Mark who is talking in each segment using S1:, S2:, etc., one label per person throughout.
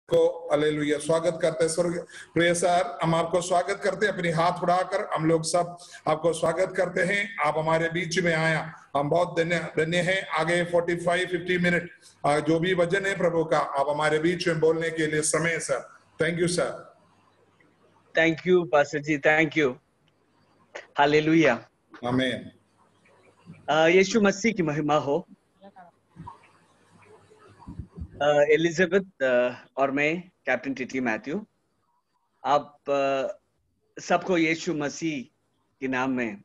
S1: को हालेलुया स्वागत करते हैं। स्वर्ग प्रिय सर, हम आपको स्वागत करते हैं। अपनी हाथ उठाकर हम लोग सब आपको स्वागत करते हैं। आप हमारे बीच में आया, हम बहुत धन्य हैं। आगे 45-50 मिनट जो भी वचन है प्रभु का, आप हमारे बीच में बोलने के लिए समय sir. Thank you sir.
S2: Thank you pastor जी, थैंक यू। हालेलुया,
S1: आमीन।
S2: यीशु मसीह की महिमा हो। एलिजाबेथ और मैं कैप्टन टीटी मैथ्यू, आप सबको यीशु मसीह के नाम में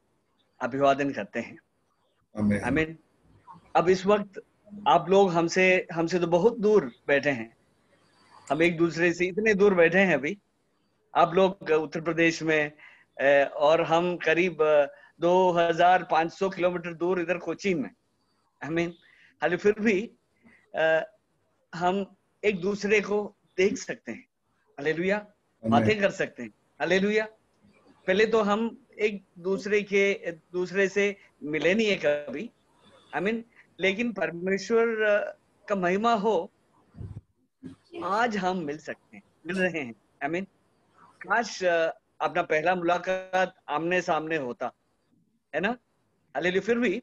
S2: अभिवादन करते हैं। आमीन। अब इस वक्त आप लोग हमसे तो बहुत दूर बैठे हैं। हम एक दूसरे से इतने दूर बैठे हैं। अभी आप लोग उत्तर प्रदेश में और हम करीब 2500 किलोमीटर दूर इधर कोचीन में। आमीन। हाल फिर भी हम एक दूसरे को देख सकते हैं। हालेलुया, बातें कर सकते हैं। हालेलुया। पहले तो हम एक दूसरे से मिले नहीं है कभी। आमीन। लेकिन परमेश्वर का महिमा हो, आज हम मिल सकते हैं, मिल रहे हैं। आमीन। काश अपना पहला मुलाकात आमने सामने होता, है ना। हालेलुया। फिर भी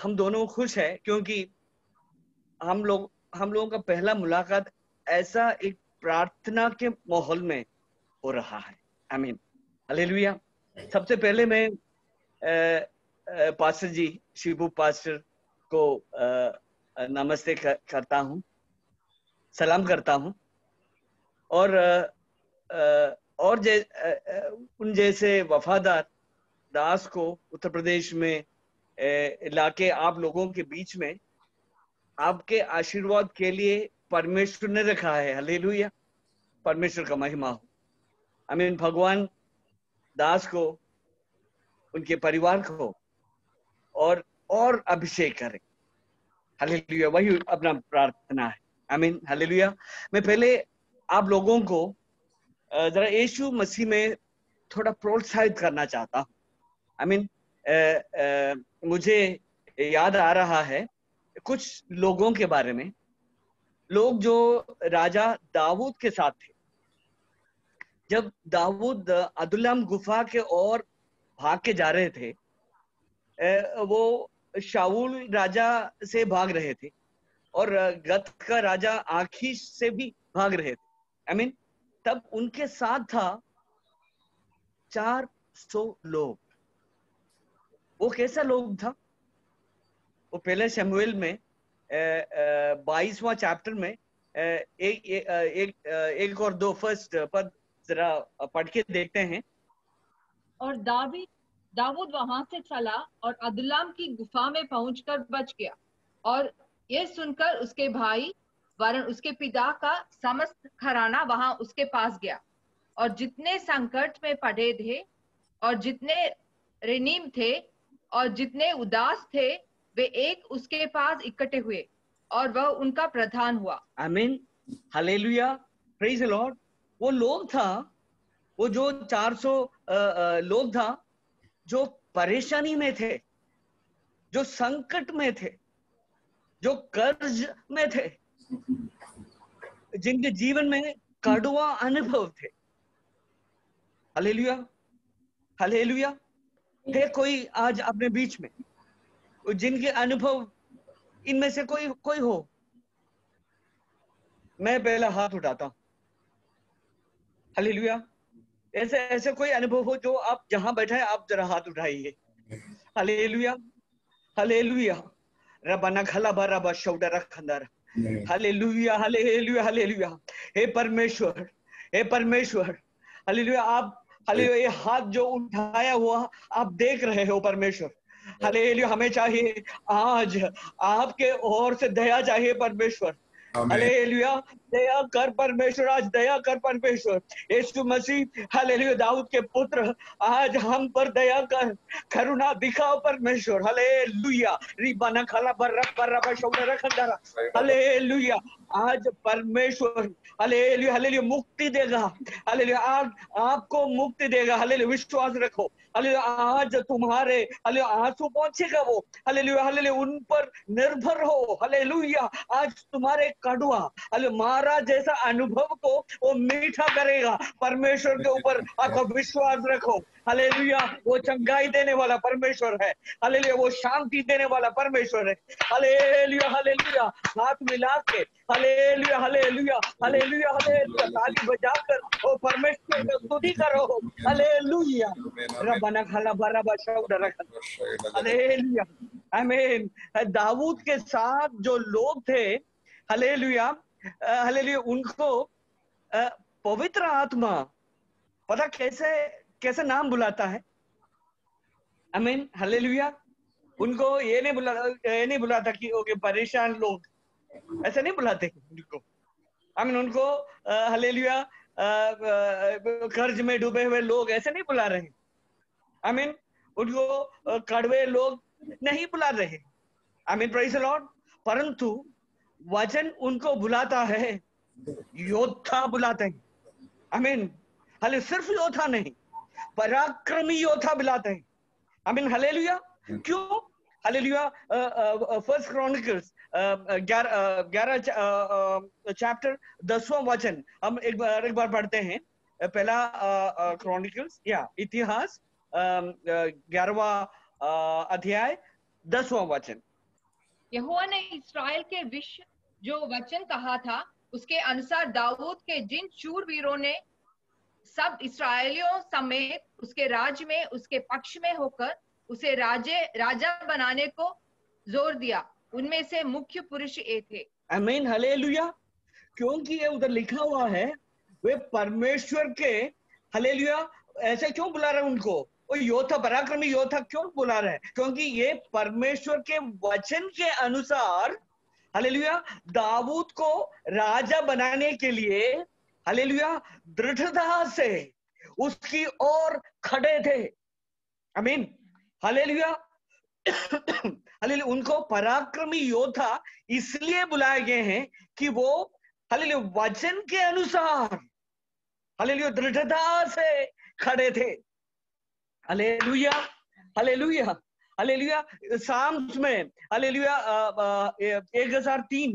S2: हम दोनों खुश हैं क्योंकि हम लोगों का पहला मुलाकात ऐसा एक प्रार्थना के माहौल में हो रहा है। आमीन। हालेलुया। सबसे पहले मैं पास्टर जी, शिबू पास्टर को नमस्ते करता हूँ, सलाम करता हूँ। और उन जैसे वफादार दास को उत्तर प्रदेश में लाके आप लोगों के बीच में आपके आशीर्वाद के लिए परमेश्वर ने रखा है। हालेलुया। परमेश्वर का महिमा हो। आमीन। भगवान दास को, उनके परिवार को और अभिषेक करें। हालेलुया। वही अपना प्रार्थना है। आमीन। हालेलुया। मैं पहले आप लोगों को जरा यीशु मसीह में थोड़ा प्रोत्साहित करना चाहता हूँ। आमीन। मुझे याद आ रहा है कुछ लोगों के बारे में, लोग जो राजा दाऊद के साथ थे। जब दाऊद अदुल्लाम गुफा के ओर भाग के जा रहे थे, वो शाऊल राजा से भाग रहे थे और गत का राजा आखीश से भी भाग रहे थे। आमीन। तब उनके साथ था 400 लोग। वो कैसा लोग था? वो पहले शमूएल में 22वां चैप्टर में एक और 2 फर्स्ट पद जरा पढ़ के देखते हैं।
S3: और दाऊद वहां से चला और अदुल्लाम की गुफा में पहुंचकर बच गया। और यह सुनकर उसके भाई वरन उसके पिता का समस्त घराना वहां उसके पास गया। और जितने संकट में पड़े थे और जितने ऋणीम थे और जितने उदास थे, वे एक उसके पास इकट्ठे हुए और वह उनका प्रधान हुआ।
S2: आमीन। हालेलुया। Praise the Lord. वो लोग था, वो जो 400 लोग था जो परेशानी में थे, जो संकट में थे, जो कर्ज में थे, जिनके जीवन में कड़वा अनुभव थे। हालेलुया। हालेलुया। है कोई आज अपने बीच में जिनके अनुभव इनमें से कोई हो? मैं पहला हाथ उठाता हूं। हालेलुया। ऐसे कोई अनुभव हो जो आप जहां बैठे हैं, आप जरा हाथ उठाइए। हालेलुया। हालेलुया। रबना खला बरा बशौडा रखंदर। हालेलुया। हालेलुया। हालेलुया। हे परमेश्वर, हे परमेश्वर। हालेलुया। आप हालेलुया, ये हाथ जो उठाया हुआ आप देख रहे हो परमेश्वर। हालेलुया। हमें चाहिए आज आपके ओर से दया चाहिए परमेश्वर। हालेलुया। दया कर परमेश्वर, आज दया कर परमेश्वर। यीशु मसीह हालेलुया, दाऊद के पुत्र, आज हम पर दया कर, करुणा दिखाओ परमेश्वर। हालेलुया। रिबाना खाला बर्रा शौडा रखंदारा। हालेलुया। आज परमेश्वर हालेलुया हालेलुया मुक्ति देगा। हालेलुया। आज आपको मुक्ति देगा। हालेलुया। विश्वास रखो। हालेलुया। आज तुम्हारे हालेलुया आंसू पहुंचेगा वो। हालेलुया हालेलुया उन पर निर्भर हो। हालेलुया। आज तुम्हारे कड़वा, हालेलुया, मारा जैसा अनुभव को वो मीठा करेगा। परमेश्वर के ऊपर आपका विश्वास रखो। हालेलुया, वो चंगाई देने वाला परमेश्वर है। हालेलुया, वो शांति देने वाला परमेश्वर है। हालेलुया, हालेलुया, हाथ मिला के हालेलुया, हालेलुया, हालेलुया, हालेलुया, ताली बजाकर वो परमेश्वर की स्तुति करो। हालेलुया, रब्बाना खाला बारा बाशा रखा। हालेलुया, आमीन। दाऊद के साथ जो लोग थे, हालेलुया, हालेलुया, उनको पवित्र आत्मा पता कैसे कैसे नाम बुलाता है। आमीन, हालेलुया। उनको ये नहीं बुलाता कि ओके परेशान लोग, ऐसे नहीं बुलाते उनको। आमीन, उनको हालेलुया कर्ज में डूबे हुए लोग ऐसे नहीं बुला रहे। आमीन, उनको कड़वे लोग नहीं बुला रहे। आमीन, प्रेज़ द लॉर्ड। परंतु वचन उनको बुलाता है, योद्धा बुलाते हैं। आमीन, हाले सिर्फ योद्धा नहीं, पराक्रमी योद्धा बुलाते हैं। आमीन, हालेलुया। क्यों? हालेलुया, फर्स्ट क्रॉनिकल्स 11 चैप्टर 10वां वचन हम एक बार पढ़ते हैं। पहला क्रॉनिकल्स या इतिहास 11वां अध्याय 10वां वचन।
S3: यहोवा ने इस्राएल के विषय जो वचन कहा था उसके अनुसार दाऊद के जिन शूरवीरों ने सब इस्राएलियों समेत उसके राज्य में उसके पक्ष में होकर उसे राजा बनाने को जोर दिया, उनमें से मुख्य पुरुष ये थे।
S2: आमीन, हालेलुया। क्योंकि ये उधर लिखा हुआ है, वे परमेश्वर के, हालेलुया, ऐसे क्यों बुला रहे हैं उनको? वो योद्धा, पराक्रमी योद्धा क्यों बुला रहे हैं? क्योंकि ये परमेश्वर के वचन के अनुसार, हालेलुया, दाऊद को राजा बनाने के लिए, हालेलुया, दृढ़ता से उसकी ओर खड़े थे। आमीन, हालेलुया, हालेलुया। उनको पराक्रमी योद्धा इसलिए बुलाए गए हैं कि वो, हालेलुया, वचन के अनुसार, हालेलुया, दृढ़ता से खड़े थे। Hallelujah, hallelujah, hallelujah. साम्स में, हालेलुया, 1003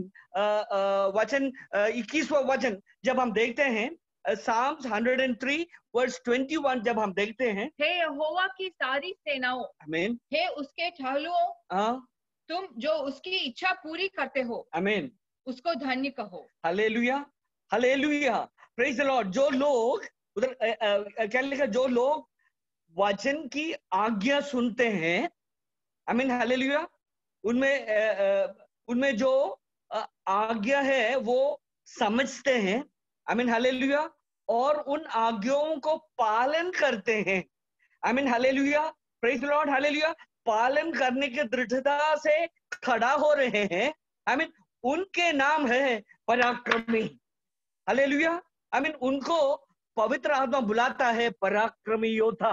S2: वचन 21वां वचन जब हम देखते हैं, साम्स 103 वर्स 21 जब हम देखते हैं,
S3: हे यहोवा की सारी सेनाओं,
S2: आमीन,
S3: हे उसके टहलुओं, तुम जो उसकी इच्छा पूरी करते हो,
S2: आमीन,
S3: उसको धन्य कहो।
S2: Hallelujah, hallelujah, praise the Lord. जो लोग उधर क्या लिखा, जो लोग वचन की आज्ञा सुनते हैं, आमीन, हालेलुया, उनमें जो आज्ञा है वो समझते हैं, आमीन, हालेलुया, और उन आज्ञाओं को पालन करते हैं। आमीन, hallelujah, praise the Lord, hallelujah. पालन करने की दृढ़ता से खड़ा हो रहे हैं, आमीन, उनके नाम है पराक्रमी। हालेलुया, आमीन, उनको पवित्र आत्मा बुलाता है पराक्रमी योद्धा।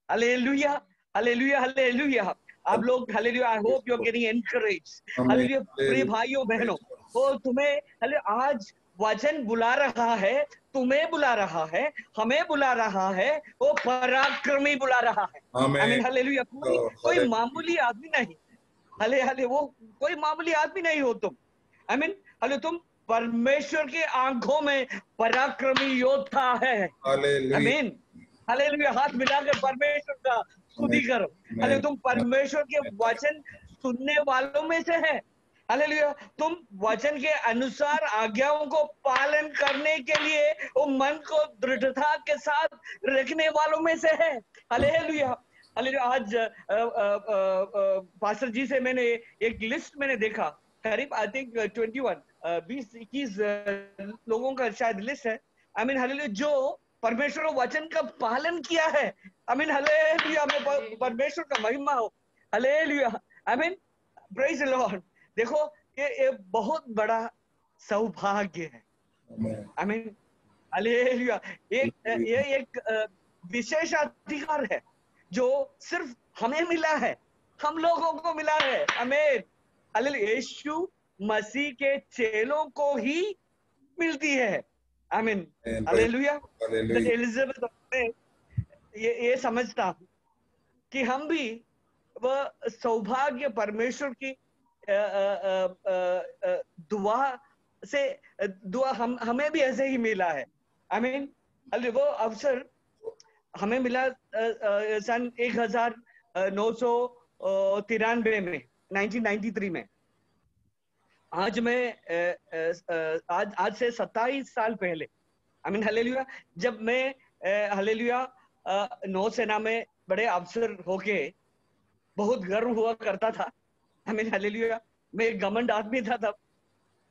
S2: Hallelujah, hallelujah, hallelujah. आप लोग, hallelujah, I hope you are getting encouraged. Hallelujah, प्रिय भाइयों बहनों, वो तुम्हें, हालेलुया, आज वचन बुला रहा है, तुम्हें बुला रहा है, हमें बुला रहा है, वो पराक्रमी बुला रहा है। आमीन, हालेलुया। कोई मामूली आदमी नहीं, हले हले वो कोई मामूली आदमी नहीं हो तुम। आमीन, हले तुम परमेश्वर की आंखों में पराक्रमी योद्धा है। आमीन, हालेलुया। हाथ मिलाकर परमेश्वर का स्तुति करो। हाले तुम परमेश्वर के वचन सुनने वालों में से है। हालेलुया, तुम वचन के अनुसार आज्ञाओं को पालन करने के लिए वो मन को दृढ़ता के साथ रखने वालों में से है। Hallelujah, hallelujah. आज पास्टर जी से मैंने एक लिस्ट मैंने देखा, करीब आई थिंक 20-21 लोगों का शायद लिस्ट है। आई मीन, हालेलुया, जो परमेश्वर वचन का पालन किया है। आई मीन, हालेलुया, में परमेश्वर का महिमा हो। Hallelujah, I mean, praise the Lord. देखो, ये बहुत बड़ा सौभाग्य है। आई मीन, हालेलुया, ये एक विशेष अधिकार है जो सिर्फ हमें मिला है, हम लोगों को मिला है। आमीन, हालेलुया। यीशु मसीह के चेलों को ही मिलती है। आमीन, हालेलुया। एलिजाबेथ में ये समझता हूं कि हम भी वह सौभाग्य, परमेश्वर की दुआ से दुआ हमें भी ऐसे ही मिला है। आई मीन वो अवसर हमें मिला सन 1993 में, 1993 में। आज आज से 27 साल पहले, आई मीन हालेलुया, जब मैं हालेलुया नौसेना में बड़े अफसर होके बहुत गर्व हुआ करता था। आई मीन हालेलुया, मैं एक घमंड आदमी था तब।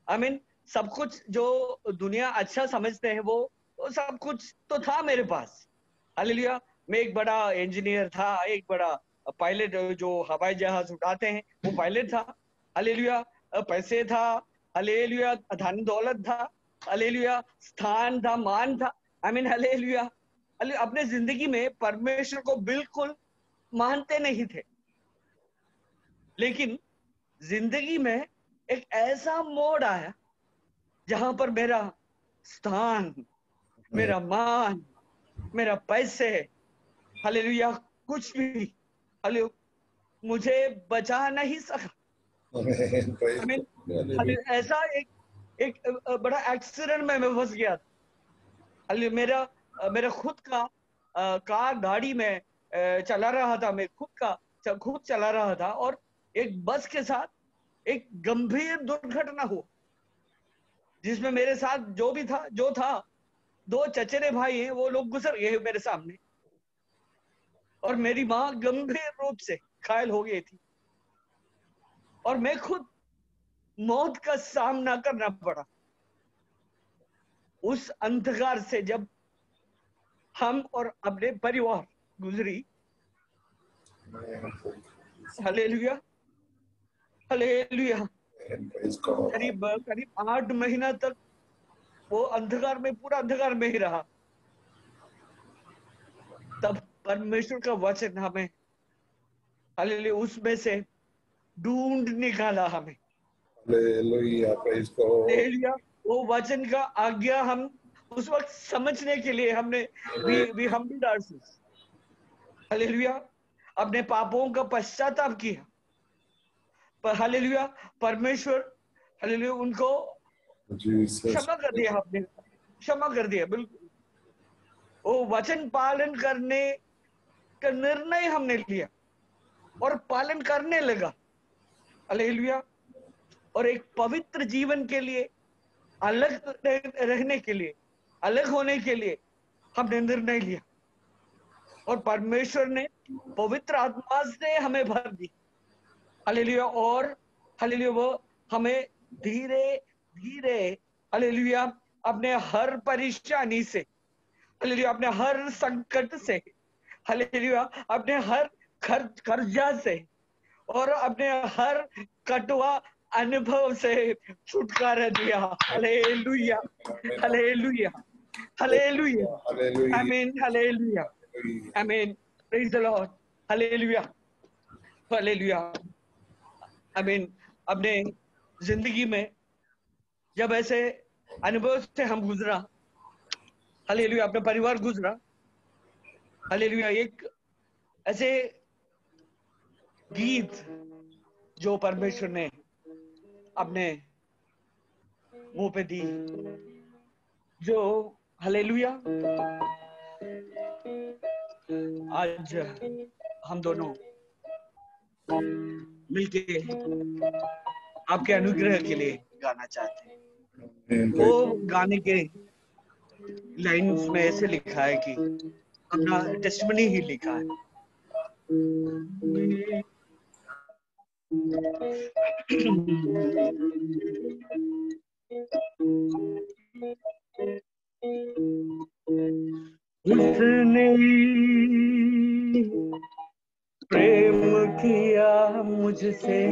S2: आई मीन सब कुछ जो दुनिया अच्छा समझते हैं वो सब कुछ तो था मेरे पास। हालेलुया, मैं एक बड़ा इंजीनियर था, एक बड़ा पायलट, जो हवाई जहाज उड़ाते हैं वो पायलट था। हालेलुया, पैसे था, हालेलुया, धन दौलत था, हालेलुया, स्थान था, मान था। आई मीन हालेलुया, अपने जिंदगी में परमेश्वर को बिल्कुल मानते नहीं थे। लेकिन जिंदगी में एक ऐसा मोड़ आया जहां पर मेरा स्थान, मेरा मान, मेरा पैसे, हालेलुया, कुछ भी हालेलुया मुझे बचा नहीं सका। आई मीन ऐसा एक बड़ा एक्सीडेंट में मैं फंस गया था। मेरा खुद का कार गाड़ी में चला रहा था, मैं खुद चला रहा था, और एक बस के साथ एक गंभीर दुर्घटना हुआ जिसमें मेरे साथ जो था 2 चचेरे भाई हैं, वो लोग गुजर गए मेरे सामने, और मेरी माँ गंभीर रूप से घायल हो गई थी, और मैं खुद मौत का सामना करना पड़ा। उस अंधकार से जब हम और अपने परिवार गुजरी, हालेलुया, हालेलुया, करीब 8 महीना तक वो अंधकार में, पूरा अंधकार में ही रहा। तब परमेश्वर का वचन हमें हालेलुया उसमें से ढूंढ निकाला हमें।
S1: Hallelujah, praise God.
S2: हालेलुया, वो वचन का आज्ञा हम उस वक्त समझने के लिए हमने वी हम्बल्ड आवरसेल्व्स, हालेलुया, अपने पापों का पश्चाताप किया। पर हालेलुया, परमेश्वर हालेलुया उनको क्षमा कर दिया, आपने क्षमा कर दिया। बिल्कुल वो वचन पालन करने का निर्णय हमने लिया और पालन करने लगा, हालेलुया, और एक पवित्र जीवन के लिए, अलग रहने के लिए, अलग होने के लिए हमने निर्णय लिया, और परमेश्वर ने पवित्र आत्मा से हमें भर दी, हालेलुया, और हालेलुया वो हमें धीरे धीरे हालेलुया अपने हर परेशानी से, हालेलुया अपने हर संकट से, हालेलुया अपने हर कर्जा से, और अपने हर कटुआ अनुभव से छुटकारा दिया। हालेलुया, हालेलुया, हालेलुया, आमीन, हालेलुया, आमीन, praise the Lord, hallelujah, hallelujah, आमीन। अपने जिंदगी में जब ऐसे अनुभव से हम गुजरा, हालेलुया, अपना परिवार गुजरा, हालेलुया, एक ऐसे गीत जो परमेश्वर ने अपने मुंह पे दी, जो हालेलुया आज हम दोनों मिलके आपके अनुग्रह के लिए गाना चाहते हैं। वो गाने के लाइन्स में ऐसे लिखा है कि अपना टेस्टिमनी ही लिखा है। उसने प्रेम किया मुझसे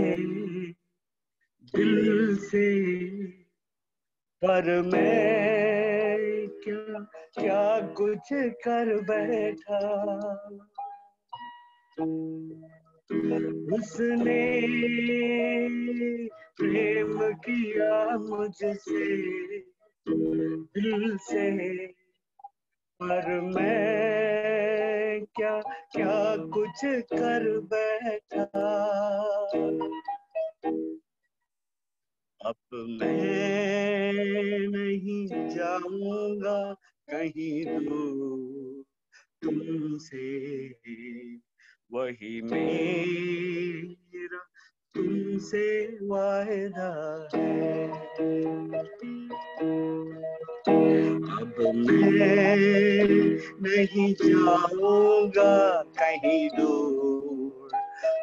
S2: दिल से, पर मैं क्या क्या कुछ कर बैठा। उसने प्रेम किया मुझसे दिल से, पर मैं क्या क्या कुछ कर बैठा। अब मैं नहीं जाऊंगा कहीं दूर तुमसे, वही मेरा तुमसे वायदा है। अब मैं नहीं जाऊंगा कहीं दूर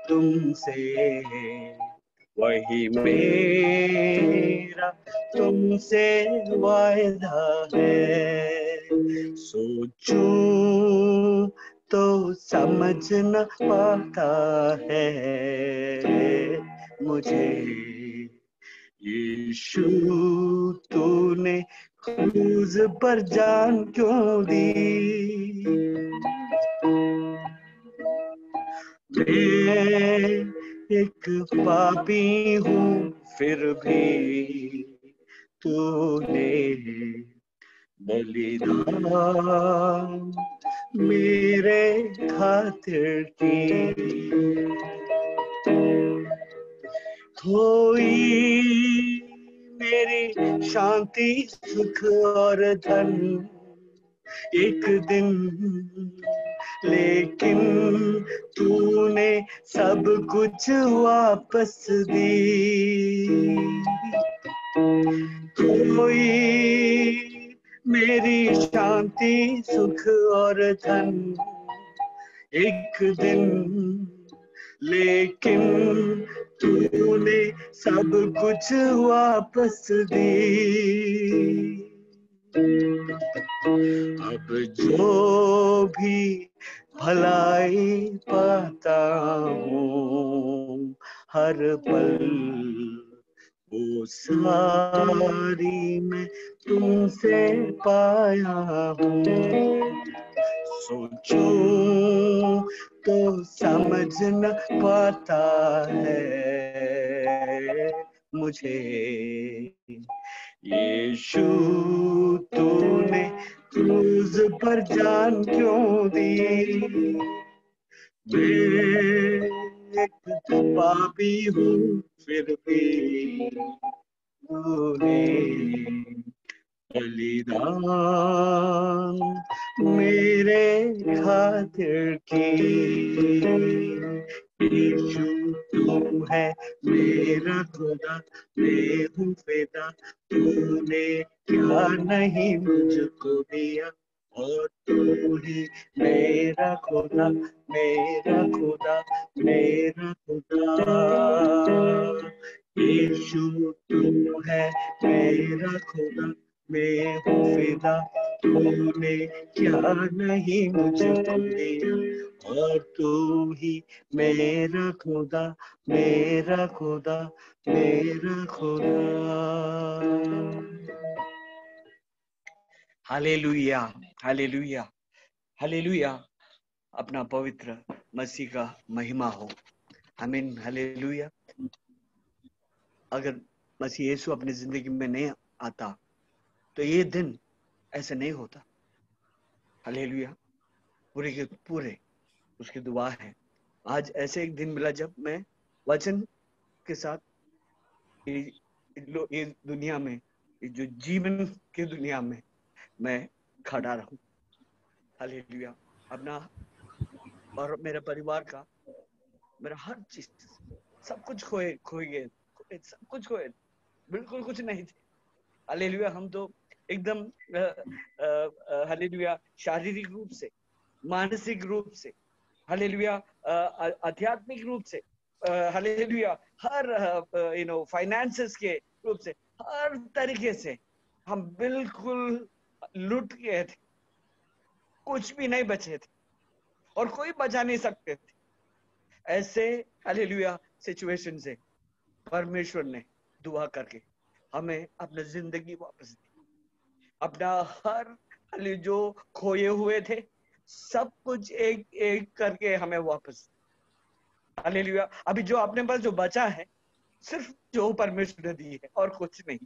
S2: तुमसे, वही मेरा तुमसे वायदा है। सोचूं तो समझ न पाता है मुझे, यीशु तूने क्रूज पर जान क्यों दी। मैं एक पापी हूँ फिर भी तूने बलिदान मेरे खातिर की। कोई मेरी शांति सुख और धन एक दिन, लेकिन तूने सब कुछ वापस दी। कोई मेरी शांति सुख और धन एक दिन, लेकिन तूने सब कुछ वापस दी। अब जो भी भलाई पाता हूँ हर पल, वो सारी मैं तुमसे पाया हूँ। सोचूं तो समझ न पाता है मुझे, यीशु तूने क्रूज पर जान क्यों दी। मैं एक पापी हूँ फिर भी तूने बलिदान मेरे खातिर की। यीशु तू है मेरा खुदा, मैं हूँ फिदा, तूने क्या नहीं मुझको दिया, और तू ही मेरा खुदा, मेरा खुदा, मेरा खुदा। यीशु तू है मेरा खुदा, मैं हूँ फिदा, तूने क्या नहीं मुझको दिया, और तू ही मेरा खुदा, मेरा खुदा, मेरा खुदा। Hallelujah, hallelujah, hallelujah. अपना पवित्र मसीह का महिमा हो। आमीन, हालेलुया। अगर मसीह यीशु अपनी जिंदगी में नहीं आता तो ये दिन ऐसे नहीं होता। हालेलुया। पूरे के पूरे उसकी दुआ है। आज ऐसे एक दिन मिला जब मैं वचन के साथ ये दुनिया में, ये जो जीवन के दुनिया में मैं खड़ा रहूं। हालेलुया। अपना और मेरे परिवार का, मेरा हर चीज, सब कुछ खोए गए, सब कुछ खोए, बिल्कुल कुछ नहीं थे। हालेलुया। हम तो एकदम हालेलुया शारीरिक रूप से, मानसिक रूप से, हालेलुया आध्यात्मिक रूप से, हालेलुया हर फाइनेंसेस के रूप से, हर तरीके से हम बिल्कुल लुट गए थे। कुछ भी नहीं बचे थे और कोई बचा नहीं सकते थे। ऐसे हालेलुया सिचुएशन से परमेश्वर ने दुआ करके हमें अपनी जिंदगी वापस दी। अपना हर जो खोए हुए थे सब कुछ एक एक करके हमें वापस। हालेलुया। अभी जो अपने पास जो बचा है सिर्फ जो परमेश्वर ने दी है और कुछ नहीं।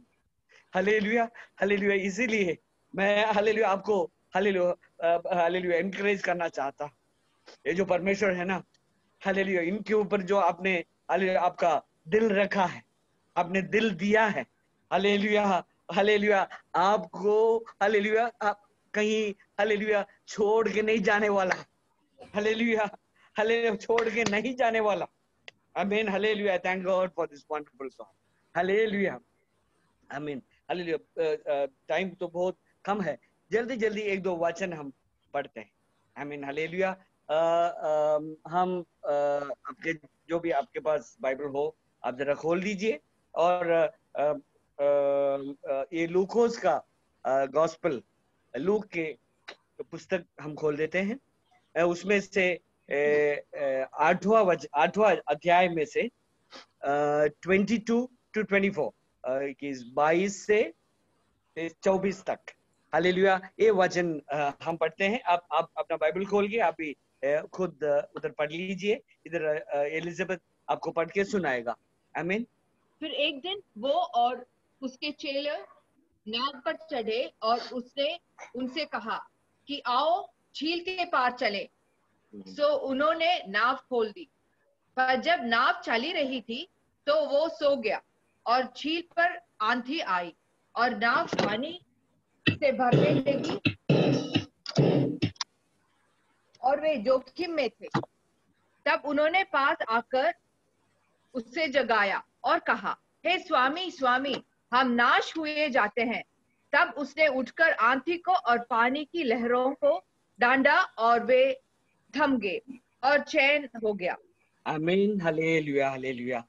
S2: Hallelujah, hallelujah. इसीलिए मैं हालेलुया आपको हालेलुया एनकरेज करना चाहता। ये जो परमेश्वर है ना, हालेलुया, इनके ऊपर जो आपने हालेलुया आपका दिल रखा है, आपने दिल दिया है, हालेलुया हालेलुया, आपको हालेलुया, आप कहीं हालेलुया छोड़ के नहीं जाने वाला, हालेलुया हालेलुया, छोड़ के नहीं जाने वाला। आमीन hallelujah, thank God for this wonderful song, hallelujah आमीन हालेलुया। टाइम तो बहुत कम है, जल्दी जल्दी एक दो वचन हम पढ़ते हैं। आमीन हालेलुया। हम आपके जो भी आपके पास बाइबल हो आप जरा खोल दीजिए, और ये लूकोस का गॉस्पेल, लूक के पुस्तक हम खोल देते हैं। उसमें से 8वां अध्याय में से 22 to 24, 22 से 24 तक, हालेलुया, ये वचन हम पढ़ते हैं। आप अपना बाइबल खोल के आप भी खुद उधर पढ़ लीजिए। इधर एलिजाबेथ आपको पढ़ के सुनाएगा। आमीन।
S3: फिर एक दिन वो और उसके चेले नाव पर चढ़े और उसने उनसे कहा कि आओ झील के पार चले। सो उन्होंने नाव खोल दी, पर जब नाव चली रही थी तो वो सो गया और झील पर आंधी आई और नाव पानी से भरने लगी और वे जोखिम में थे। तब उन्होंने पास आकर उससे जगाया और कहा, हे स्वामी स्वामी, हम नाश हुए जाते हैं। तब उसने उठकर आंधी को और पानी की लहरों को डांटा और वे थम गए और चैन हो गया।
S2: आमीन हालेलुया हालेलुया।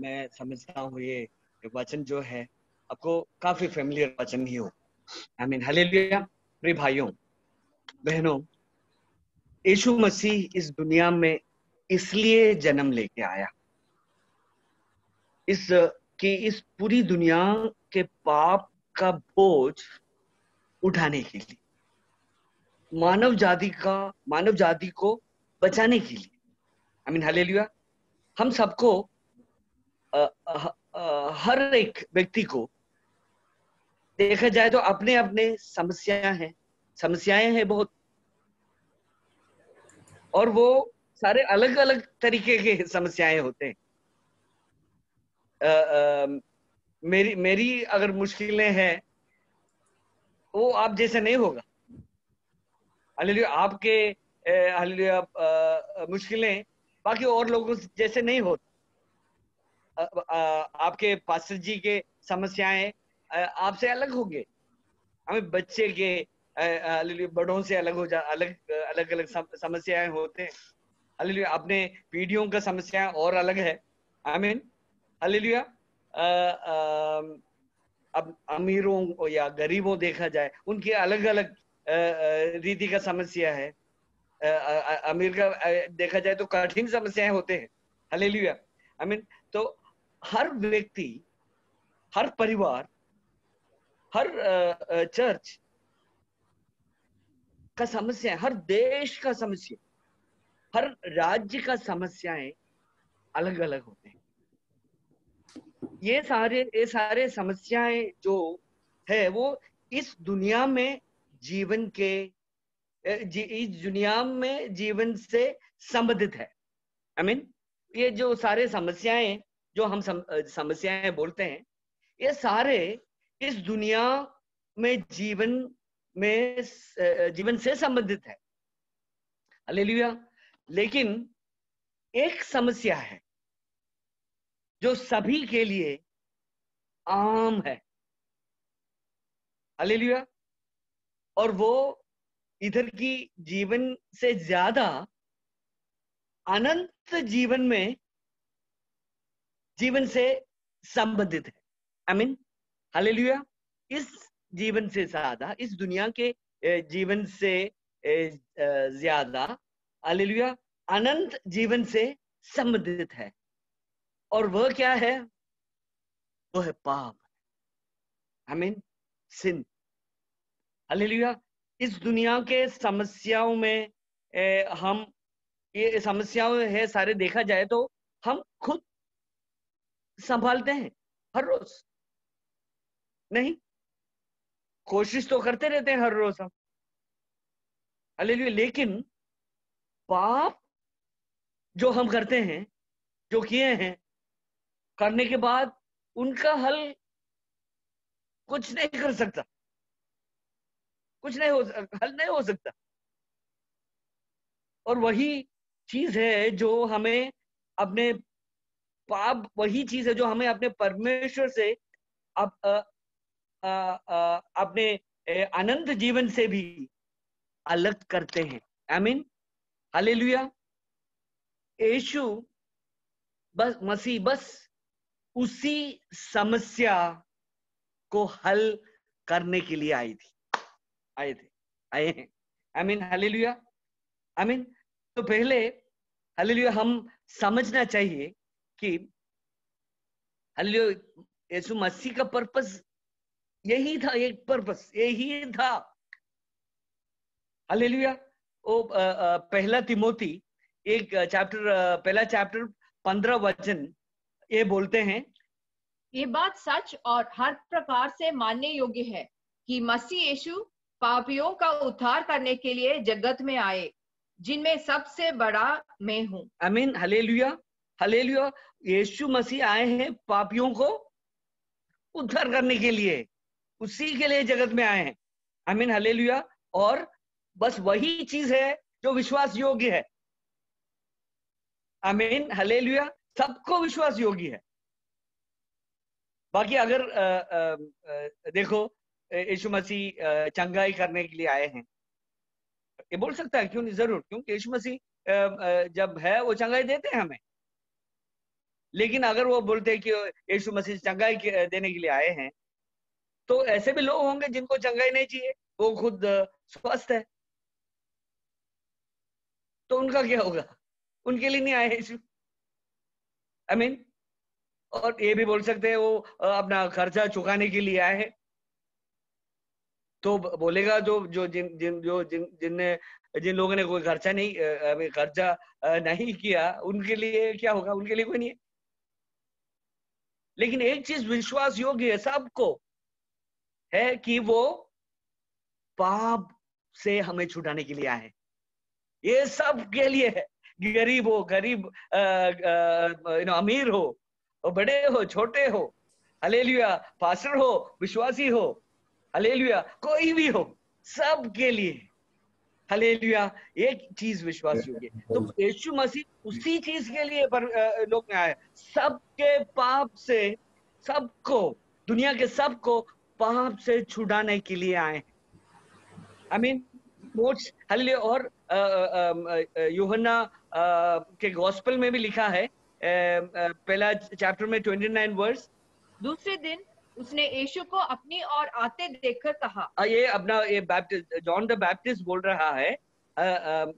S2: मैं समझता हूँ ये वचन जो है आपको काफी फेमिलियर वचन ही हो। आमीन हालेलुया। प्रिय भाइयों बहनों, यीशु मसीह इस दुनिया में इसलिए जन्म लेके आया, इस पूरी दुनिया के पाप का बोझ उठाने के लिए, मानव जाति को बचाने के लिए। आमीन हालेलुया। हम सबको हर एक व्यक्ति को देखा जाए तो अपने अपने समस्याएं हैं बहुत, और वो सारे अलग अलग तरीके के समस्याएं होते हैं। मेरी अगर मुश्किलें हैं वो आप जैसे नहीं होगा, हालेलुया। आपके हालेलुया मुश्किलें बाकी और लोगों जैसे नहीं होती। आपके पास्टर जी के समस्याएं आपसे अलग होंगे, हमें बच्चे के हालेलुया बड़ों से अलग अलग अलग समस्याएं होते हैं। हालेलुया अपने पीढ़ियों का समस्याएं और अलग है। आमीन हालेलुया। अब अमीरों या गरीबों देखा जाए उनकी अलग अलग रीति का समस्या है। अमीर का देखा जाए तो कठिन समस्याएं होते हैं। हालेलुया आमीन। तो हर व्यक्ति, हर परिवार, हर चर्च का समस्या, हर देश का समस्या, हर राज्य का समस्याएं अलग अलग होते हैं। ये सारे समस्याएं जो है वो इस दुनिया में इस दुनिया में जीवन से संबंधित है। आई मीन ये जो सारे समस्याएं जो हम समस्याएं बोलते हैं, ये सारे इस दुनिया में जीवन से संबंधित है। हालेलुया। लेकिन एक समस्या है जो सभी के लिए आम है। हालेलुया। और वो इधर की जीवन से ज्यादा अनंत जीवन से संबंधित है। I mean hallelujah. इस जीवन से ज्यादा, इस दुनिया के जीवन से ज्यादा हालेलुया अनंत जीवन से संबंधित है। और वह क्या है? वो है पाप। I mean sin. हालेलुया। इस दुनिया के समस्याओं में हम ये समस्याएं है सारे देखा जाए तो हम खुद संभालते हैं हर रोज, नहीं कोशिश तो करते रहते हैं हर रोज हम। हालेलुया। लेकिन पाप जो हम करते हैं, जो किए हैं, करने के बाद उनका हल कुछ नहीं कर सकता, कुछ नहीं हल नहीं हो सकता। और वही चीज है जो हमें अपने पाप, वही चीज है जो हमें अपने परमेश्वर से अपने अनंत जीवन से भी अलग करते हैं। आमीन, हालेलुया। यीशु बस, मसीह बस उसी समस्या को हल करने के लिए आए थे, आए हैं। आमीन, हालेलुया, आमीन। तो पहले हालेलुया हम समझना चाहिए कि हालेलुया यीशु मसीह का पर्पस यही था, एक पर्पस यही था। हालेलुया। वो पहला तिमोथी एक चैप्टर, पहला चैप्टर 15 वचन ये बोलते हैं,
S3: ये बात सच और हर प्रकार से मानने योग्य है कि मसीह यीशु पापियों का उद्धार करने के लिए जगत में आए, जिनमें सबसे बड़ा मैं हूँ।
S2: आमीन, हालेलुया, हालेलुया। यीशु मसीह आए हैं पापियों को उद्धार करने के लिए, उसी के लिए जगत में आए हैं। आमीन, हालेलुया। और बस वही चीज है जो विश्वास योग्य है। आमीन, हालेलुया। सबको विश्वास योग्य है। बाकी अगर देखो यीशु मसीह चंगाई करने के लिए आए हैं, ये बोल सकता है, क्यों नहीं, जरूर, क्योंकि यीशु मसीह जब है वो चंगाई देते हैं हमें। लेकिन अगर वो बोलते हैं कि यीशु मसीह चंगाई देने के लिए आए हैं, तो ऐसे भी लोग होंगे जिनको चंगाई नहीं चाहिए, वो खुद स्वस्थ है, तो उनका क्या होगा? उनके लिए नहीं आए यीशु। आमीन। और ये भी बोल सकते हैं वो अपना खर्चा चुकाने के लिए आए हैं, तो बोलेगा जिन लोगों ने कोई खर्चा नहीं किया, उनके लिए क्या होगा? उनके लिए कोई नहीं है। लेकिन एक चीज विश्वास योग्य है सबको, है कि वो पाप से हमें छुड़ाने के लिए आए। ये सब के लिए है, गरीब हो, अमीर हो, बड़े हो, छोटे हो, हालेलुया, पास्टर हो, विश्वासी हो, हालेलुया, कोई भी हो, सब के लिए, हालेलुया, एक चीज विश्वास योग्य। तो यीशु मसीह उसी चीज के लिए लोग में आए, सबके पाप से, सबको, दुनिया के सबको पाप से छुड़ाने के लिए आए। आमीन, हालेलुया। और यूहन्ना के गॉस्पेल में भी लिखा है, पहला चैप्टर में 29 वर्स,
S3: दूसरे दिन उसने यीशु को अपनी ओर आते देखकर कहा।
S2: ये अपना ये बैप्टिस्ट, जॉन द बैप्टिस्ट बोल रहा है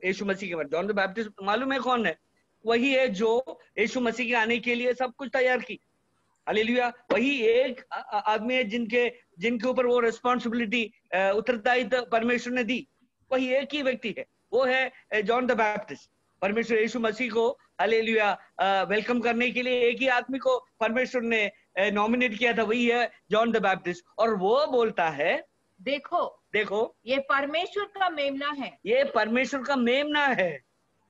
S2: यीशु मसीह के बारे में। जॉन द बैप्टिस्ट मालूम है कौन है? वही है जो यीशु मसीह के आने के लिए सब कुछ तैयार की। हालेलुया। वही एक आदमी है जिनके ऊपर वो रिस्पॉन्सिबिलिटी, उत्तरदायित्व परमेश्वर ने दी। वही एक ही व्यक्ति है, वो है जॉन द बैप्टिस्ट। परमेश्वर यीशु मसीह को हालेलुया वेलकम करने के लिए एक ही आदमी को परमेश्वर ने नॉमिनेट किया था, वही है जॉन द बैप्टिस्ट। और वो बोलता है, देखो
S3: ये परमेश्वर का मेमना है,
S2: ये परमेश्वर का मेमना है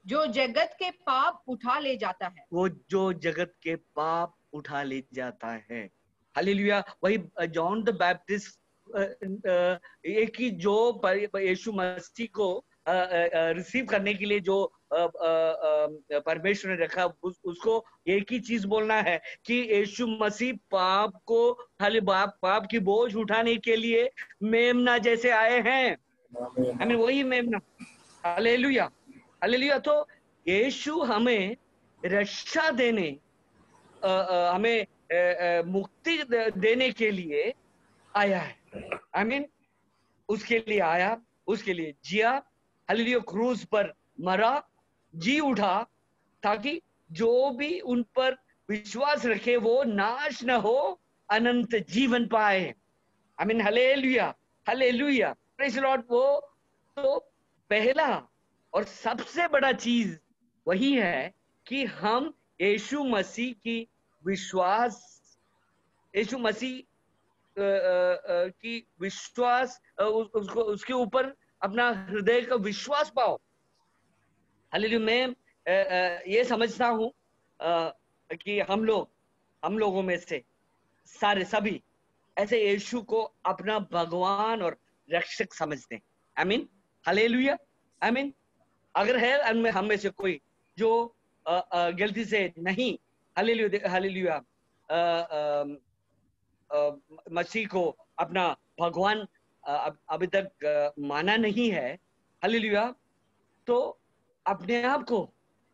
S3: जो जगत के पाप उठा ले जाता है।
S2: वो जो जगत के पाप उठा ले जाता है। हालेलुया। वही जॉन द बैप्टिस्ट एक ही जो यीशु मसीह को रिसीव करने के लिए जो परमेश्वर ने रखा, उसको एक ही चीज बोलना है कि यीशु मसीह पाप को, खाली पाप की बोझ उठाने के लिए मेमना जैसे आए हैं। हमें वही मेमना, हालेलुया, हालेलुया। तो यीशु हमें रक्षा देने, हमें मुक्ति देने के लिए आया है। आमीन। उसके लिए आया, उसके लिए जिया, हालेलुया, क्रूस पर मरा, जी उठा, ताकि जो भी उन पर विश्वास रखे वो नाश न हो, अनंत जीवन पाए। आमीन, hallelujah, hallelujah, praise the Lord. वो तो पहला और सबसे बड़ा चीज वही है कि हम यीशु मसीह की विश्वास, यीशु मसीह की विश्वास, उसको, उसके ऊपर अपना हृदय का विश्वास पाओ। हालेलुया। मैं ये समझता हूं कि हम लोगों में से सारे सभी ऐसे यीशु को अपना भगवान और रक्षक समझते हैं। आमीन, हालेलुया, आमीन। अगर है हम में से कोई जो गलती से नहीं हालेलुया हालेलुया मसीह को अपना भगवान अभी तक माना नहीं है, हालेलुया, तो अपने आप को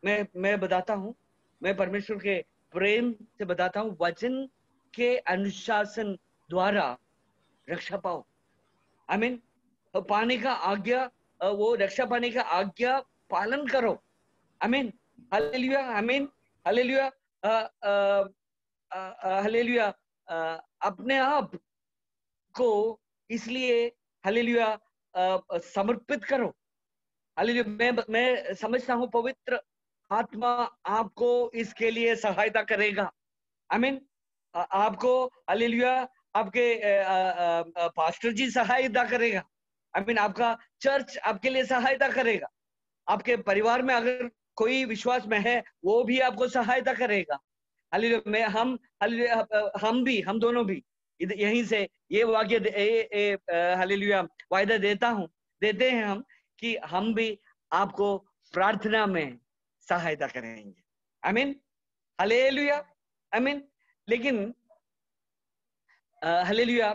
S2: मैं बताता हूँ, मैं परमेश्वर के प्रेम से बताता हूँ, वचन के अनुशासन द्वारा रक्षा पाओ। आमीन। पाने का आज्ञा, वो रक्षा पाने का आज्ञा पालन करो। आमीन, हालेलुया, आमीन, हालेलुया, हालेलुया। अपने आप को इसलिए हालेलुया समर्पित करो। हालेलुया। मैं समझता हूँ पवित्र आत्मा आपको इसके लिए सहायता करेगा। आमीन। आपको हालेलुया आपके पास्टर जी सहायता करेगा। आमीन। आपका चर्च आपके लिए सहायता करेगा। आपके परिवार में अगर कोई विश्वास में है वो भी आपको सहायता करेगा। हालेलुया। हम दोनों भी यहीं से ये वाक्य हालेलुया वायदा देते हैं हम कि हम भी आपको प्रार्थना में सहायता करेंगे। आमीन, हालेलुया, आमीन। लेकिन हालेलुया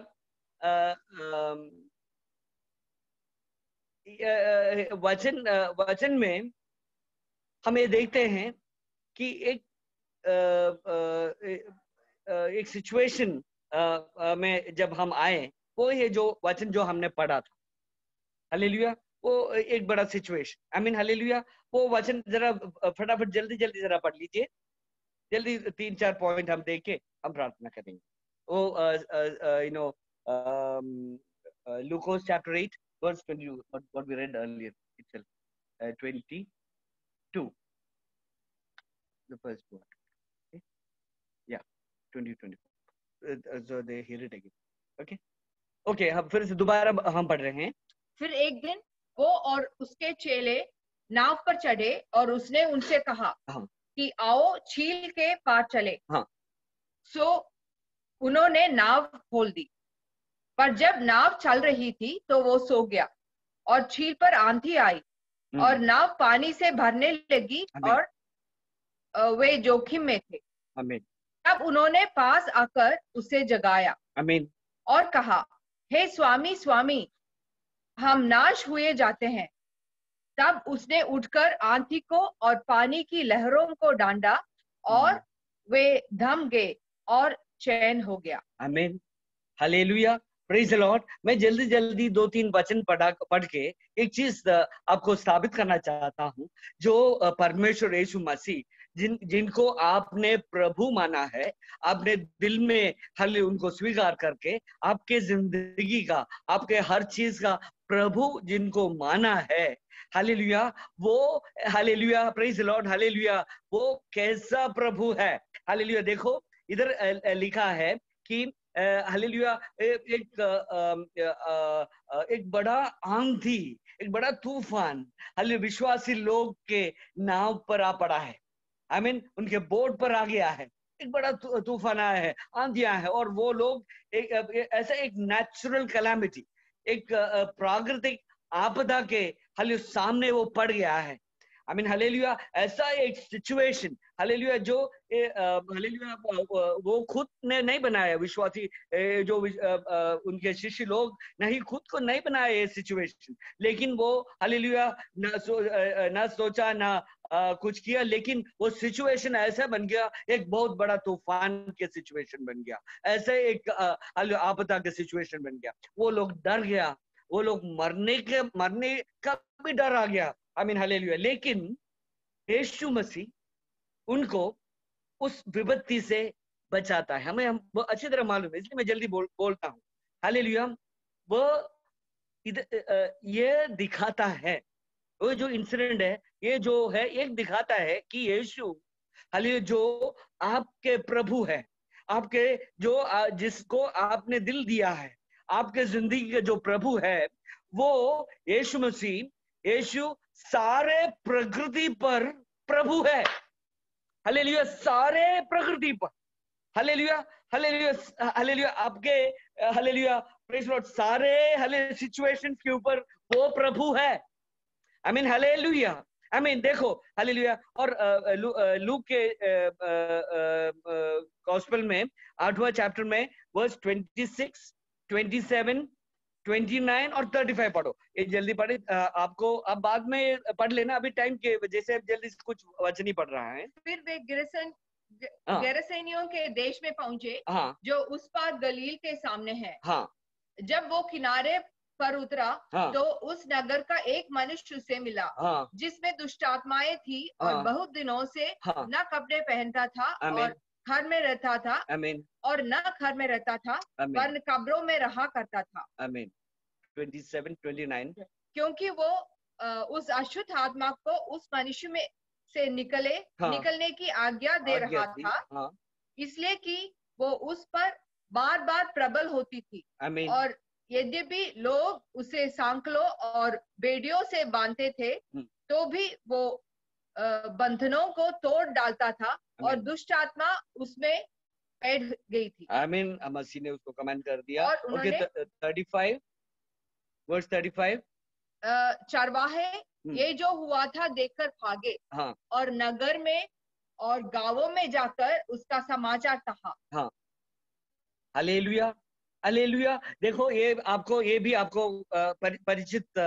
S2: वचन में हम ये देखते हैं कि एक सिचुएशन में जब हम आए, वो ये जो वचन जो हमने पढ़ा था, हालेलुया, वो एक बड़ा सिचुएशन। आई मीन हालेलुया, वो वचन जरा फटाफट जल्दी जरा पढ़ लीजिए, जल्दी 3-4 पॉइंट हम देख के हम प्रार्थना करेंगे। वो you know Lucas chapter 8 verse 20, what we read earlier itself, 22, the first word. Okay? Yeah, 20-24. So they hear it again. Okay, हम फिर से दोबारा हम पढ़ रहे हैं।
S3: फिर एक दिन वो और उसके चेले नाव पर चढ़े और उसने उनसे कहा कि आओ झील के पार चले। सो उन्होंने नाव खोल दी, पर जब नाव चल रही थी तो वो सो गया और झील पर आंधी आई और नाव पानी से भरने लगी और वे जोखिम में थे। तब उन्होंने पास आकर उसे जगाया और कहा, हे स्वामी स्वामी, हम नाश हुए जाते हैं। तब उसने उठकर आंधी को और पानी की लहरों को डांटा और वे थम गए और चैन हो गया। आमीन,
S2: हालेलुया, प्रेज द लॉर्ड। मैं जल्दी 2-3 वचन पढ़ के एक चीज आपको स्थापित करना चाहता हूँ। जो परमेश्वर यीशु मसीह जिनको आपने प्रभु माना है, आपने दिल में हाले उनको स्वीकार करके आपके जिंदगी का, आपके हर चीज का प्रभु जिनको माना है, हालेलुया, वो hallelujah, praise the Lord, hallelujah, वो कैसा प्रभु है। हालेलुया, देखो इधर लिखा है कि हालेलुया एक बड़ा आंधी, एक बड़ा तूफान हालेलुया विश्वासी लोग के नाव पर आ पड़ा है। आई मीन उनके बोट पर आ गया है। एक बड़ा तूफान आया है, आंधियां है, और वो लोग ऐसा एक नेचुरल कैलामिटी, एक प्राकृतिक आपदा के हालेलुया सामने वो पड़ गया है। आई मीन हालेलुया, ऐसा एक सिचुएशन हालेलुया जो हालेलुया वो खुद ने नहीं बनाया, विश्वासी जो उनके शिष्य लोग नहीं, खुद को नहीं बनाया ये सिचुएशन, लेकिन वो हालेलुया ना सोचा ना कुछ किया, लेकिन वो सिचुएशन ऐसा बन गया, एक बहुत बड़ा तूफान के सिचुएशन बन गया, ऐसे एक आपदा के सिचुएशन बन गया। वो लोग डर गया, वो लोग मरने का भी डर आ गया। आई मीन हालेलुया, लेकिन यीशु मसीह उनको उस विपत्ति से बचाता है। हमें हम अच्छी तरह मालूम है, इसलिए मैं जल्दी बोलता हूँ। हालेलुया, वो ये दिखाता है, वो जो इंसिडेंट है, ये जो है एक दिखाता है कि यीशु हालेलुया जो आपके प्रभु है, आपके जो जिसको आपने दिल दिया है, आपके जिंदगी के जो प्रभु है, वो यीशु मसीह, यीशु सारे प्रकृति पर प्रभु है। हालेलुया, सारे प्रकृति पर, हालेलुया, हालेलुया, हालेलुया, आपके हालेलुया, प्रेज़ लॉर्ड, सारे हालेलुया सिचुएशंस के ऊपर वो प्रभु है। I mean hallelujah, I mean देखो हालेलुया। और लूक के गॉस्पेल में 8वां चैप्टर में वर्स 26, 27, 29 और 35 पढ़ो। ये जल्दी पढ़े, आपको अब बाद में पढ़ लेना, अभी टाइम के वजह से जल्दी से कुछ वचन नहीं पढ़ रहा है।
S3: फिर वे
S2: हाँ।
S3: गेरसेनियों के देश में पहुंचे,
S2: हाँ
S3: जो उस पार गलील के सामने है।
S2: हाँ
S3: जब वो किनारे पर उतरा,
S2: हाँ
S3: तो उस नगर का एक मनुष्य उसे मिला,
S2: हाँ
S3: जिसमें दुष्ट आत्माएं थी और
S2: हाँ।
S3: बहुत दिनों से
S2: हाँ।
S3: न कपड़े पहनता था
S2: आमीन।
S3: और घर में रहता था,
S2: आमीन
S3: और न घर में रहता था,
S2: आमीन
S3: वरन कब्रों में रहा करता था।
S2: आमीन। 27, 29।
S3: क्योंकि वो उस अशुद्ध आत्मा को उस मनुष्य में से
S2: हाँ।
S3: निकलने की आज्ञा दे
S2: आज्ञा
S3: रहा
S2: थी।
S3: था,
S2: हाँ।
S3: इसलिए कि वो उस पर बार बार प्रबल होती थी।
S2: आमीन।
S3: और यद्यपि लोग उसे सांकलों और बेड़ियों से बांधते थे, तो भी वो बंधनों को तोड़ डालता था, और दुष्ट आत्मा उसमें बैठ गई थी।
S2: आमीन। मसीह ने उसको कमेंट कर दिया।
S3: और
S2: ओके,
S3: उन्होंने
S2: 35 वर्स 35।
S3: चरवाहे ये जो हुआ था देखकर भागे,
S2: हाँ
S3: और नगर में और गांवों में जाकर उसका समाचार कहा।
S2: हाँ। Hallelujah, hallelujah. देखो ये भी आपको परिचित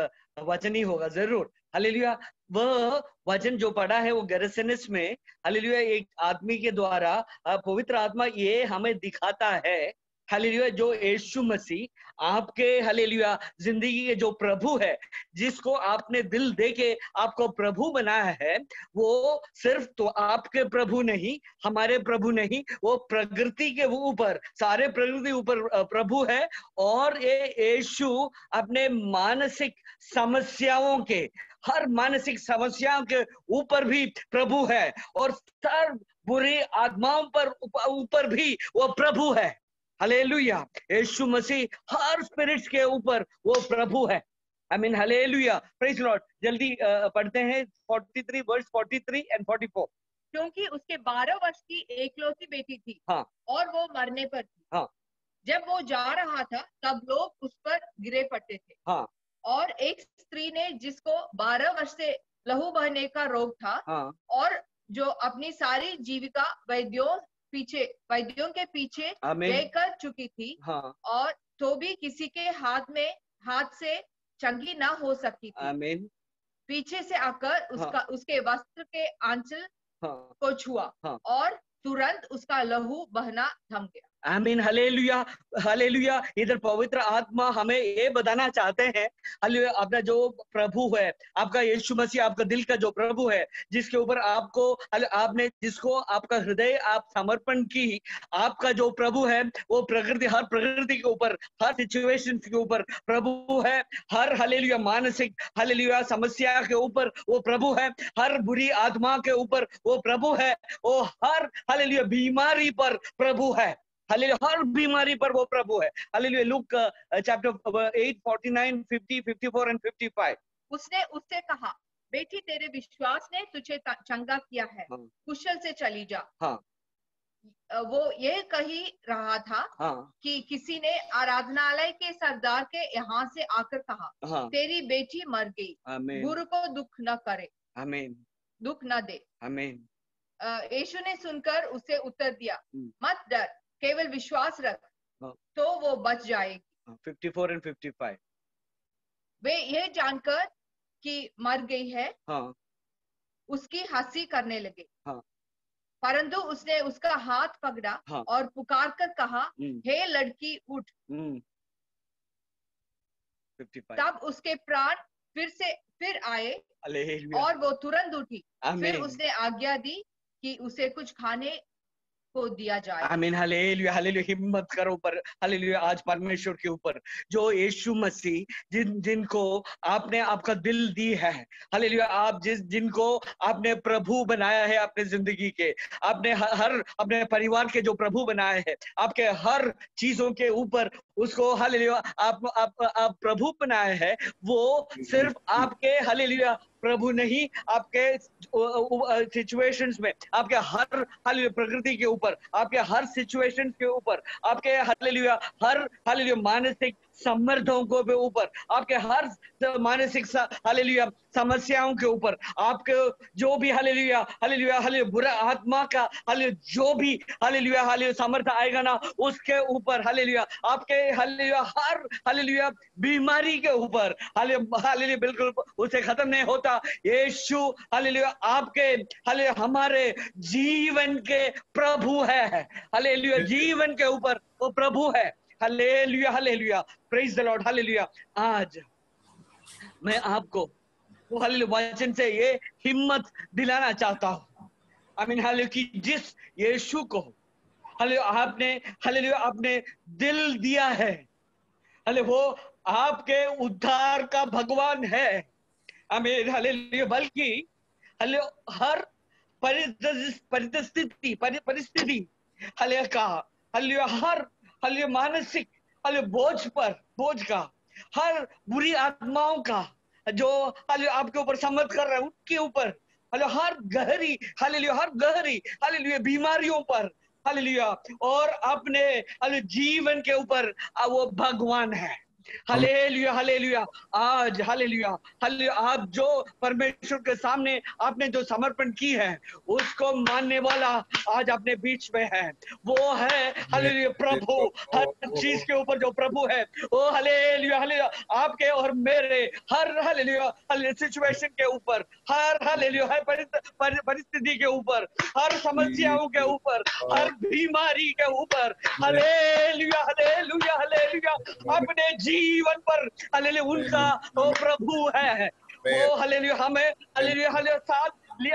S2: वचन ही होगा जरूर। हालेलुया। वह वचन जो पढ़ा है वो गेरसेनिस में, हालेलुया, एक आदमी के द्वारा पवित्र आत्मा ये हमें दिखाता है, हालेलुया, जो यीशु मसीह आपके हालेलुया जिंदगी के जो प्रभु है, जिसको आपने दिल दे के आपको प्रभु बनाया है, वो सिर्फ तो आपके प्रभु नहीं, हमारे प्रभु नहीं, वो प्रकृति के ऊपर, सारे प्रकृति ऊपर प्रभु है। और ये यीशु अपने मानसिक समस्याओं के, हर मानसिक समस्याओं के ऊपर भी प्रभु है, और सर्व बुरी आत्माओं पर ऊपर भी वो प्रभु है। हालेलुया। यीशु मसीह हर स्पिरिट्स के ऊपर वो प्रभु है। I mean hallelujah, praise Lord. जल्दी पढ़ते हैं 43 वर्स 43 एंड 44।
S3: क्योंकि उसके 12 वर्ष की एकलौती बेटी थी।
S2: हाँ।
S3: और वो मरने पर थी।
S2: हाँ।
S3: जब वो जा रहा था, तब लोग उस पर गिरे पड़ते थे।
S2: हाँ।
S3: और एक स्त्री ने, जिसको 12 वर्ष से लहू बहने का रोग था,
S2: हाँ।
S3: और जो अपनी सारी जीविका वैद्यों के पीछे व्यय कर चुकी थी,
S2: हाँ।
S3: और तो भी किसी के हाथ से चंगी ना हो सकती थी,
S2: आमीन।
S3: पीछे से आकर उसके वस्त्र के आंचल को छुआ, और तुरंत उसका लहू बहना थम गया।
S2: आमीन। Hallelujah, hallelujah. इधर पवित्र आत्मा हमें ये बताना चाहते हैं, हालेलुया, आपका जो प्रभु है, आपका यीशु मसीह, आपका दिल का जो प्रभु है, जिसके ऊपर आपने जिसको आपका हृदय आप समर्पण की, आपका जो प्रभु है वो हर प्रकृति के ऊपर, हर सिचुएशन के ऊपर प्रभु है। हर हालेलुया मानसिक हालेलुया समस्या के ऊपर वो प्रभु है, हर बुरी आत्मा के ऊपर वो प्रभु है, वो हर हालेलुया बीमारी पर प्रभु है। हालेलुया, हर बीमारी पर वो प्रभु है। हालेलुया। Luke chapter 8, 49, 50, 54 and 55।
S3: उसने उससे कहा, बेटी, तेरे विश्वास ने तुझे चंगा किया है, कुशल से चली जा।
S2: हाँ।
S3: वो ये कही रहा था कि किसी ने आराधनालय के सरदार के यहाँ से आकर कहा, तेरी बेटी मर गई, गुरु को दुख न करे, दुख न दे। यीशु ने सुनकर उसे उत्तर दिया, मत डर, केवल विश्वास रख, तो वो बच जाएगी।
S2: 54 एंड 55।
S3: वे यह जानकर कि मर गई है, उसकी हंसी करने लगे। परंतु उसने उसका हाथ पकड़ा और पुकार कर कहा, हे लड़की, उठ।
S2: 55।
S3: तब उसके प्राण फिर आए, और वो तुरंत उठी। फिर उसने आज्ञा दी कि उसे कुछ खाने को दिया जाए।
S2: आमीन। Hallelujah, hallelujah. हिम्मत करो पर हालेलुया आज परमेश्वर के ऊपर, जो यीशु मसीह जिनको आपने आपका दिल दी है, हालेलुया, आप जिनको आपने प्रभु बनाया है अपने जिंदगी के, आपने अपने परिवार के जो प्रभु बनाए हैं, आपके हर चीजों के ऊपर उसको हालेलुया आप प्रभु बनाए हैं, वो सिर्फ आपके हालेलुया प्रभु नहीं, आपके सिचुएशंस में, आपके हर हालेलुया प्रकृति के ऊपर, आपके हर सिचुएशंस के ऊपर, आपके हालेलुया हर हालेलुया मानसिक समर्थों को पे ऊपर, आपके हर मानसिक हालेलुया समस्याओं के ऊपर, आपके जो भी हालेलुया हालेलुया हालेलुया बुरा आत्मा का हालेलुया जो भी हालेलुया हालेलुया समर्थ आएगा ना, उसके ऊपर हालेलुया आपके हालेलुया हर हालेलुया बीमारी के ऊपर हालेलुया हालेलुया बिल्कुल उसे खत्म नहीं होता। यीशु हालेलुया आपके हालेलुया हमारे जीवन के प्रभु है, हालेलुया जीवन के ऊपर वो प्रभु है। Hallelujah hallelujah, praise the Lord, hallelujah. आज मैं आपको वो हालेलुया वचन से ये हिम्मत दिलाना चाहता हूँ, आमीन हालेलुया, कि जिस यीशु को हालेलुया आपने दिल दिया है, हालेलुया वो आपके उद्धार का भगवान है, आमीन हालेलुया। बल्कि हालेलुया हर परिस्थिति हालेलुया का हालेलुया हर हालेलुया मानसिक हालेलुया बोझ का, हर बुरी आत्माओं का जो हालेलुया आपके ऊपर समर्थ कर रहे हैं, उनके ऊपर हालेलुया हर गहरी हालेलुया बीमारियों पर हालेलुया, और अपने हालेलुया जीवन के ऊपर वो भगवान है। Hallelujah hallelujah. आज हालेलुया हालेलुया आप जो परमेश्वर के सामने आपने जो समर्पण की है, उसको मानने वाला आज अपने बीच में है। वो है हालेलुया प्रभु, हर चीज के ऊपर जो प्रभु है, वो हालेलुया हालेलुया आपके और मेरे हर हालेलुया हालेलुया सिचुएशन के ऊपर, हर हालेलुया हर परिस्थिति के ऊपर, हर समस्याओं के ऊपर, हर बीमारी के ऊपर हालेलुया हालेलुया हालेलुया अपने जीवन पर हालेलुया उनका वो प्रभु है। वो हालेलुया हमें हालेलुया हालेलुया साथ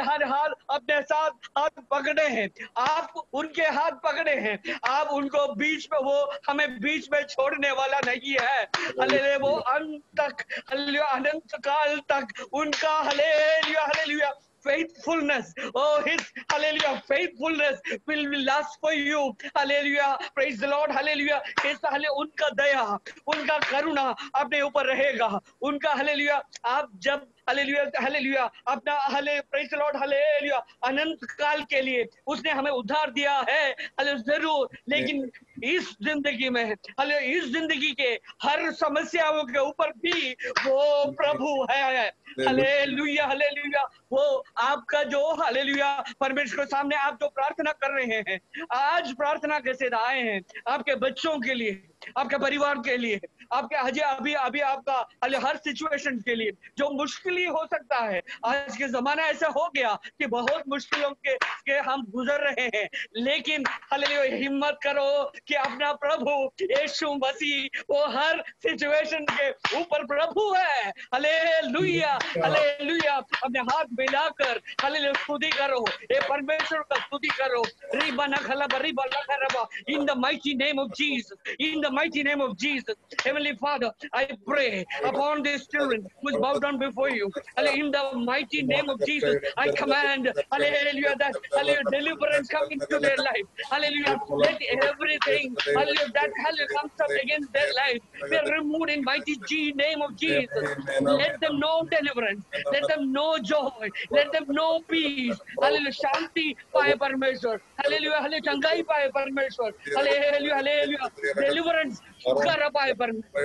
S2: हर हाल अपने साथ हाथ पकड़े हैं, आप उनके हाथ पकड़े हैं, आप उनको बीच में, वो हमें बीच में छोड़ने वाला नहीं है। हालेलुया वो अंत तक हालेलुया अनंत काल तक उनका hallelujah hallelujah faithfulness, oh his hallelujah faithfulness will last for you, hallelujah, praise the Lord, hallelujah। इस हालेलुया उनका दया, उनका करुणा अपने ऊपर रहेगा, उनका हालेलुया आप जब हालेलुया हालेलुया अपना हाले प्रेज द लॉर्ड हालेलुया अनंत काल के लिए उसने हमें उद्धार दिया है हालेलुया जरूर, लेकिन इस जिंदगी में हालेलुया इस जिंदगी के हर समस्याओं के ऊपर भी वो प्रभु है। हालेलुया हालेलुया वो आपका जो हालेलुया परमेश्वर के सामने आप जो प्रार्थना कर रहे हैं, आज प्रार्थना कैसे आए हैं आपके बच्चों के लिए, आपके परिवार के लिए, आपके अभी अभी आपका हर सिचुएशन के लिए जो मुश्किल ही हो सकता है। आज के जमाना ऐसा हो गया कि बहुत मुश्किलों के हम गुजर रहे हैं, लेकिन हालेलुया हिम्मत करो कि अपना प्रभु यीशु मसीह वो हर सिचुएशन के ऊपर प्रभु है। हालेलुया हालेलुया अपने हाथ मिलाकर हालेलुया स्तुति करो, ये परमेश्वर का स्तुति करो। In the mighty name of Jesus, in the mighty name of Jesus, Heavenly Father, I pray upon these children which bow down before you. In the mighty name of Jesus, I command, hallelujah, that hallelujah, deliverance come into their life. Hallelujah, let everything, hallelujah, that hallelujah comes up against their life be removed in mighty name of Jesus. Let them know deliverance, let them know joy, let them know peace. Hallelujah, Shanti पाए परमेश्वर, hallelujah hallelujah चंगाई पाए परमेश्वर, hallelujah hallelujah deliverance कर पाए परमेश्वर,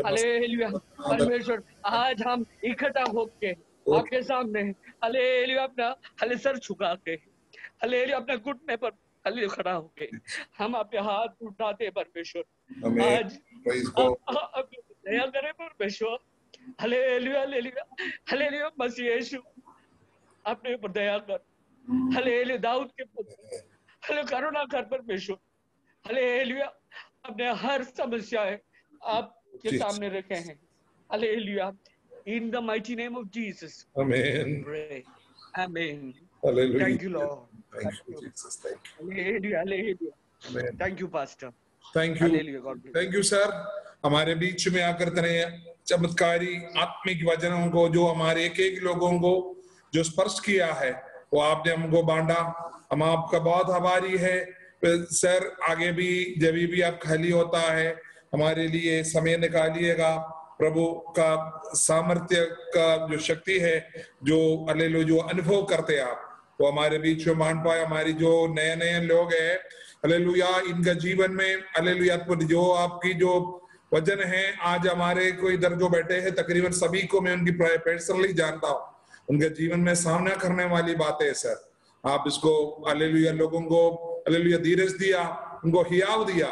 S2: hallelujah परमेश्वर। आज हम इकट्ठा होके आपके सामने हालेलुया अपना हाले सर झुका के हालेलुया अपने घुटने पर हालेलुया खड़ा होके हम आपके हाथ उठाते परमेश्वर। आज दया करे परमेश्वर, हालेलुया हालेलुया हालेलुया मसीह यीशु अपने ऊपर दया कर, हालेलुया दाऊद के पुत्र हालेलुया करुणा कर परमेश्वर। हालेलुया अपने हर समस्याएं आपके सामने रखे हैं, hallelujah in the mighty name of Jesus.
S1: Amen.
S2: Pray. Amen.
S1: Hallelujah.
S2: Thank you, Lord.
S1: Thank you, Jesus. Thank you.
S2: Hallelujah. Hallelujah.
S1: Amen.
S2: Thank you, Pastor.
S1: Thank you.
S2: Hallelujah. God bless.
S1: Thank you, sir. हमारे बीच में आकर तरह चमत्कारी आत्मिक वचनों को जो हमारे एक एक लोगों को जो स्पर्श किया है वो आपने हमको बांटा, हम आपका बहुत आभारी है सर। आगे भी जब भी आप खाली होता है हमारे लिए समय निकालिएगा प्रभु का सामर्थ्य का जो शक्ति है, जो हालेलुया जो अनुभव करते आप, वो हमारे बीच में मान पाए। हमारी जो नए नए लोग हैं हालेलुया, इनका जीवन में हालेलुया जो आपकी जो वचन है, आज हमारे को इधर जो बैठे हैं तकरीबन सभी को मैं उनकी पर्सनली जानता हूँ, उनके जीवन में सामना करने वाली बातें है सर। आप इसको हालेलुया लोगों को हालेलुया धीरज दिया, उनको हियाव दिया,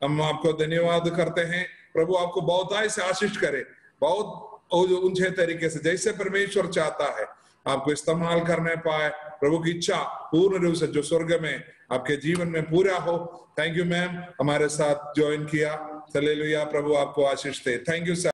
S1: हम आपको धन्यवाद करते हैं। प्रभु आपको बहुत से आशीष करे, बहुत ऊंचे तरीके से जैसे परमेश्वर चाहता है आपको इस्तेमाल करने पाए। प्रभु की इच्छा पूर्ण रूप से जो स्वर्ग में आपके जीवन में पूरा हो। थैंक यू मैम, हमारे साथ ज्वाइन किया। हालेलुया, प्रभु आपको आशीष दे। Thank you sir.